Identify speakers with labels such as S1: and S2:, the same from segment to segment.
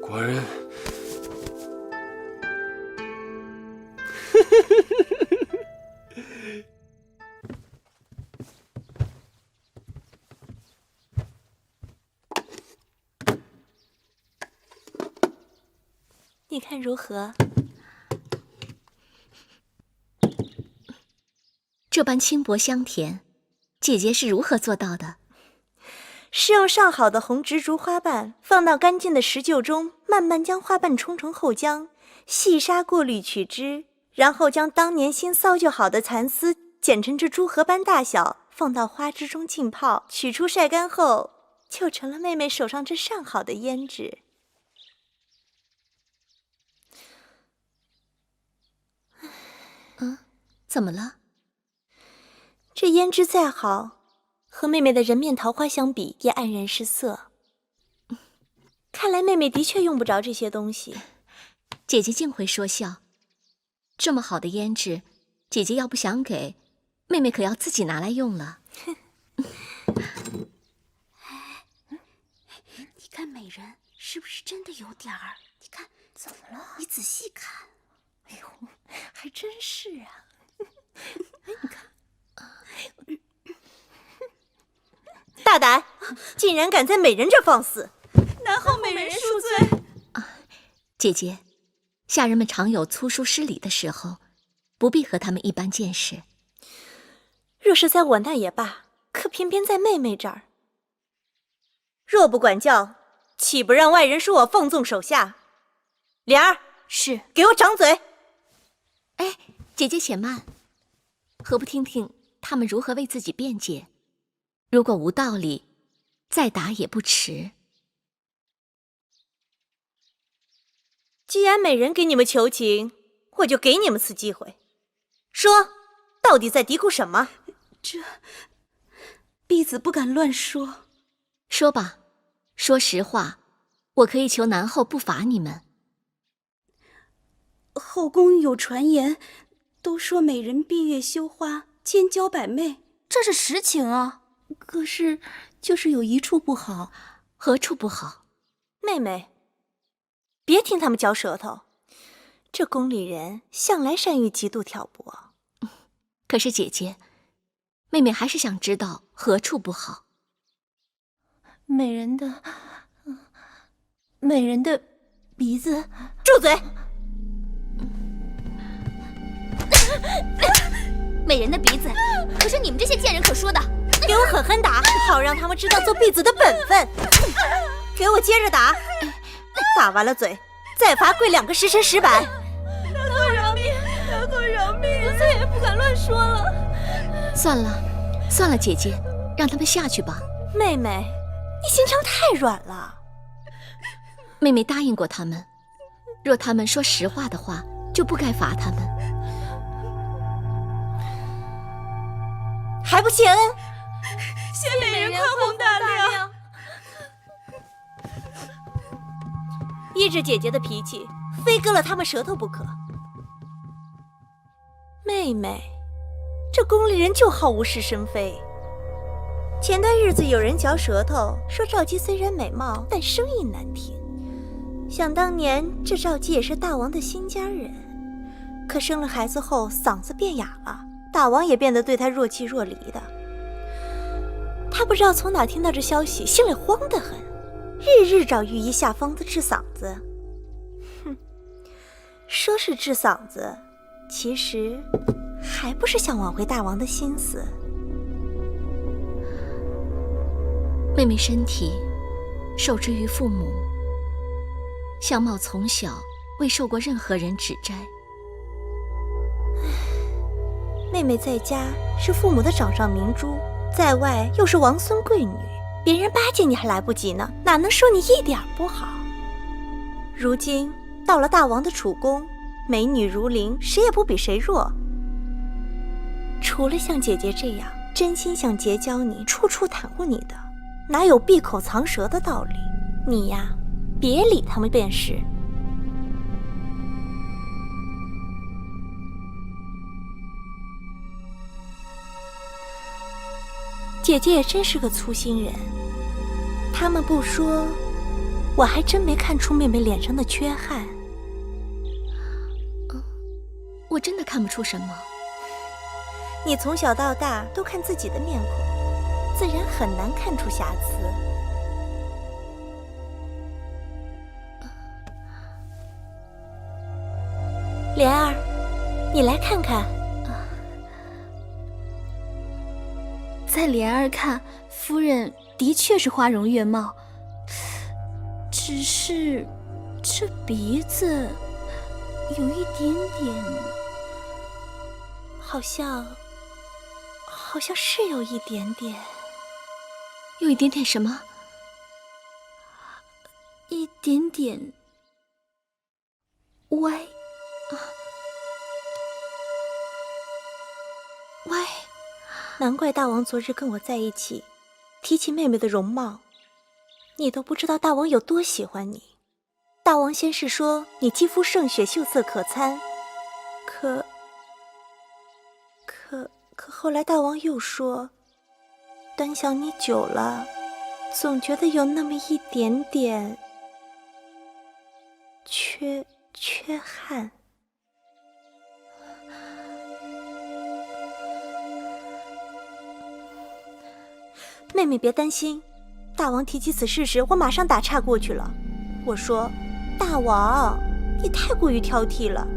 S1: 果然。
S2: 你看如何？
S3: 这般轻薄香甜，姐姐是如何做到的？
S2: 是用上好的红植竹花瓣放到干净的石臼中，慢慢将花瓣冲成后浆，细砂过滤取汁，然后将当年新骚就好的蚕丝剪成这猪核般大小，放到花枝中浸泡，取出晒干后，就成了妹妹手上这上好的胭脂。
S3: 怎么了？
S2: 这胭脂再好，和妹妹的人面桃花相比，也黯然失色。看来妹妹的确用不着这些东西。
S3: 姐姐竟会说笑。这么好的胭脂，姐姐要不想给，妹妹可要自己拿来用了。
S4: 你看美人是不是真的有点儿？你看怎么了？你仔细看。
S2: 哎呦，还真是啊！哎，你看，大胆，竟然敢在美人这放肆！
S4: 南后美人恕罪。
S3: 姐姐，下人们常有粗疏失礼的时候，不必和他们一般见识。
S2: 若是在我那也罢，可偏偏在妹妹这儿。若不管教，岂不让外人说我放纵手下？莲儿，
S3: 是，
S2: 给我掌嘴！
S3: 哎，姐姐且慢，何不听听他们如何为自己辩解？如果无道理，再打也不迟。
S2: 既然美人给你们求情，我就给你们次机会。说，到底在嘀咕什么？
S4: 这，婢子不敢乱说。
S3: 说吧，说实话，我可以求南后不罚你们。
S4: 后宫有传言，都说美人闭月羞花，千娇百媚，这是实情啊。
S5: 可是，就是有一处不好。
S3: 何处不好？
S2: 妹妹，别听他们嚼舌头。这宫里人向来善于嫉妒挑拨。
S3: 可是姐姐，妹妹还是想知道何处不好。
S5: 美人的鼻子。
S2: 住嘴！
S4: 美人的鼻子，可是你们这些贱人可说的。
S2: 给我狠狠打，好让他们知道做婢子的本分。给我接着打，打完了嘴，再罚跪2个时辰10板。
S4: 大哥饶命！大哥饶命！我再也不敢乱说了。
S3: 算了，算了，姐姐，让他们下去吧。
S2: 妹妹，你心肠太软了。
S3: 妹妹答应过他们，若他们说实话的话，就不该罚他们。
S2: 还不谢恩？
S4: 谢美人宽宏大量。
S2: 依着姐姐的脾气，非割了他们舌头不可。妹妹，这宫里人就好无事生非。前段日子有人嚼舌头，说赵姬虽然美貌，但声音难听。想当年，这赵姬也是大王的新家人，可生了孩子后嗓子变哑了，大王也变得对她若即若离的。他不知道从哪听到这消息，心里慌得很，日日找御医下方子治嗓子。哼，说是治嗓子，其实还不是想挽回大王的心思。
S3: 妹妹身体受之于父母，相貌从小未受过任何人指摘。
S2: 妹妹在家是父母的掌上明珠，在外又是王孙贵女，别人巴结你还来不及呢，哪能说你一点不好？如今到了大王的储宫，美女如林，谁也不比谁弱。除了像姐姐这样真心想结交你，处处袒护你的，哪有闭口藏舌的道理？你呀，别理他们便是。姐姐也真是个粗心人，他们不说，我还真没看出妹妹脸上的缺憾。
S3: 我真的看不出什么。
S2: 你从小到大都看自己的面孔，自然很难看出瑕疵。莲儿，你来看看。
S4: 在莲儿看，夫人的确是花容月貌，只是这鼻子有一点点，
S2: 好像是有一点点，
S3: 有一点点什么？
S4: 一点点歪。
S3: 歪。
S2: 难怪大王昨日跟我在一起，提起妹妹的容貌，你都不知道大王有多喜欢你。大王先是说你肌肤胜雪，秀色可餐，可后来大王又说，端详你久了，总觉得有那么一点点缺憾。妹妹别担心，大王提起此事时，我马上打岔过去了。我说，大王，你太过于挑剔了，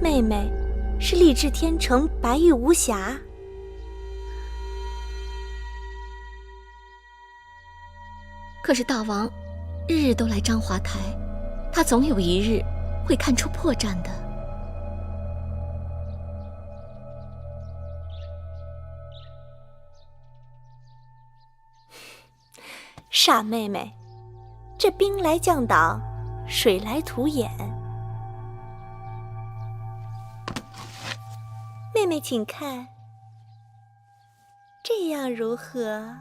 S2: 妹妹是丽质天成，白玉无瑕。
S3: 可是大王日日都来章华台，他总有一日会看出破绽的。
S2: 傻妹妹，这兵来将挡，水来土掩。妹妹请看，这样如何？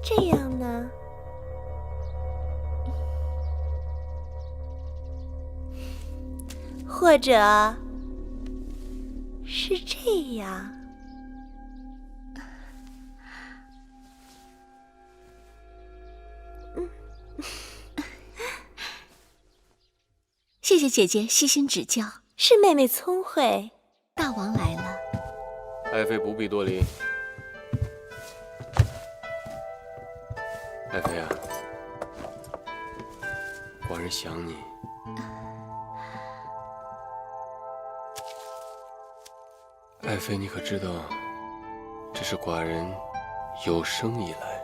S2: 这样呢？或者是这样？
S3: 谢谢姐姐悉心指教，
S2: 是妹妹聪慧。
S3: 大王来了。
S1: 爱妃不必多礼。爱妃啊，寡人想你。爱妃，你可知道，这是寡人有生以来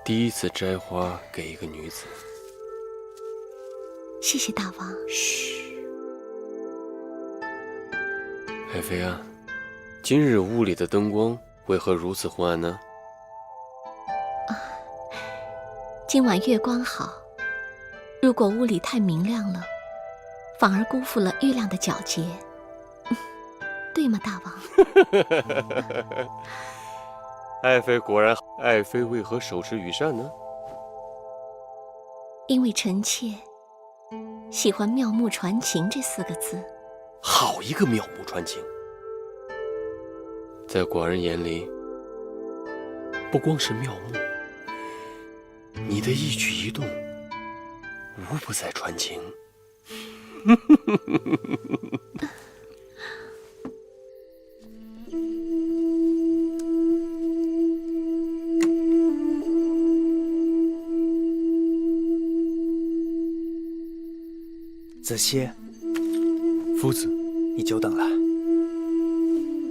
S1: 第一次摘花给一个女子。
S3: 谢谢大王。
S1: 嘘，爱妃啊，今日屋里的灯光为何如此昏暗呢？
S3: 今晚月光好，如果屋里太明亮了，反而辜负了月亮的皎洁，对吗，大王？
S1: 爱妃果然，爱妃为何手持羽扇呢？
S3: 因为臣妾喜欢妙目传情这4个字。
S1: 好一个妙目传情！在寡人眼里，不光是妙目，你的一举一动，无不在传情。
S6: 子期，
S1: 夫子，
S6: 你久等了。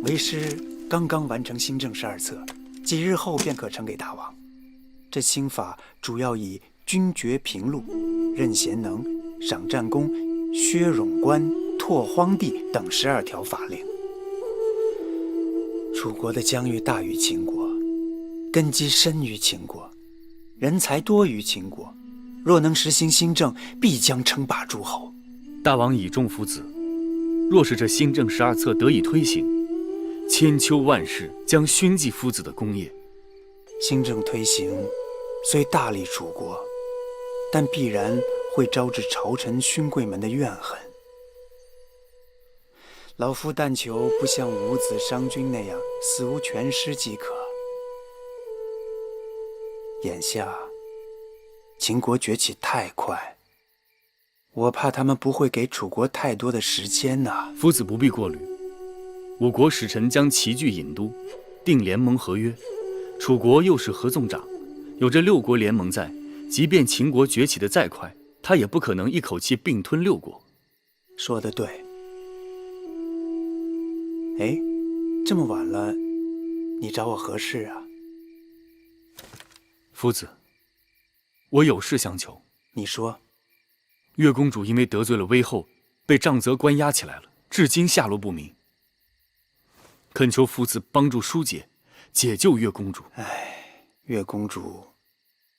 S6: 为师刚刚完成新政12册，几日后便可呈给大王。这新法主要以君爵平陆、任贤能、赏战功、削冗官、拓荒地等12条法令。楚国的疆域大于秦国，根基深于秦国，人才多于秦国。若能实行新政，必将称霸诸侯。
S7: 大王倚重夫子，若是这新政12册得以推行，千秋万世将熏记夫子的功业。
S6: 新政推行，虽大利楚国，但必然会招致朝臣勋贵们的怨恨。老夫但求不像五子商君那样死无全尸即可。眼下秦国崛起太快，我怕他们不会给楚国太多的时间呐。
S7: 夫子不必过虑，我国使臣将齐聚郢都，定联盟合约。楚国又是合纵长，有这6国联盟在，即便秦国崛起的再快，他也不可能一口气并吞6国。
S6: 说得对。哎，这么晚了，你找我何事啊？
S7: 夫子，我有事相求。
S6: 你说。
S7: 岳公主因为得罪了威后，被杖责关押起来了，至今下落不明。恳求夫子帮助疏解，解救岳公主。
S6: 唉，岳公主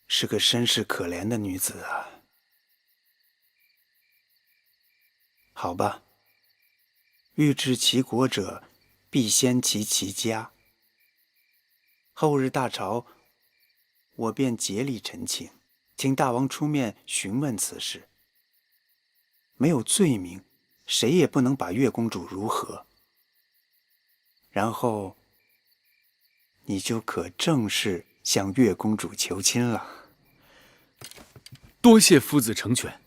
S6: 是个身世可怜的女子啊。好吧，欲治其国者，必先齐其家。后日大朝，我便竭力陈情，请大王出面询问此事。没有罪名，谁也不能把岳公主如何。然后，你就可正式向岳公主求亲了。
S7: 多谢夫子成全。